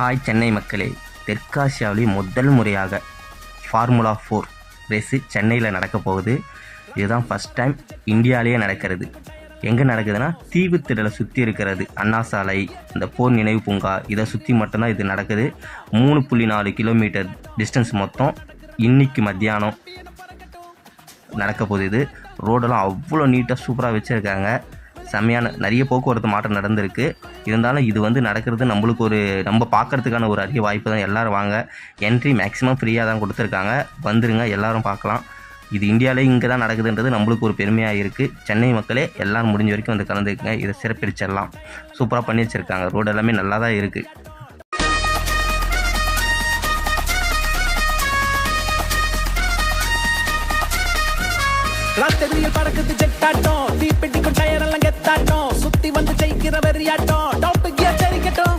Hi Chennai மக்களே, தெற்காசியாவிலே முதல் முறையாக ஃபார்முலா 4 ரேஸு சென்னையில் நடக்க போகுது. இதுதான் ஃபஸ்ட் டைம் இந்தியாவிலேயே நடக்கிறது. எங்கே நடக்குதுன்னா தீவுத்திடலை சுற்றி இருக்கிறது அண்ணா சாலை, இந்த போர் நினைவு பூங்கா, இதை சுற்றி மட்டும்தான் இது நடக்குது. 3.4 கிலோமீட்டர் டிஸ்டன்ஸ் மொத்தம். இன்றைக்கி மத்தியானம் நடக்க போகுது. இது ரோடெல்லாம் அவ்வளோ நீட்டாக சூப்பராக வச்சுருக்காங்க. செம்மையான நிறைய போக்குவரத்து மாற்றம் நடந்திருக்கு. இருந்தாலும் இது நடக்கிறது நம்ம பார்க்குறதுக்கான ஒரு அரிய வாய்ப்பு தான். எல்லோரும் வாங்க. என்ட்ரி மேக்ஸிமம் ஃப்ரீயாக தான் கொடுத்துருக்காங்க. வந்துருங்க, எல்லோரும் பார்க்கலாம். இது இந்தியாவிலே இங்கே தான் நடக்குதுன்றது நம்மளுக்கு ஒரு பெருமையாக இருக்குது. சென்னை மக்களே எல்லோரும் முடிஞ்ச வரைக்கும் வந்து கலந்துக்குங்க. இதை சிறப்பிடிச்சிடலாம். சூப்பராக பண்ணி வச்சுருக்காங்க. ரோடு எல்லாமே நல்லா தான் இருக்குது. ராத்திரியில் பறக்குது ஜெட்டாட்டம், தீப்பெட்டிக்கும் டயர் எல்லாம் கெத்தாட்டம், சுத்தி வந்து ஜெயிக்கிற வெறியாட்டம், டாப் கியர் தெரிக்கட்டும்.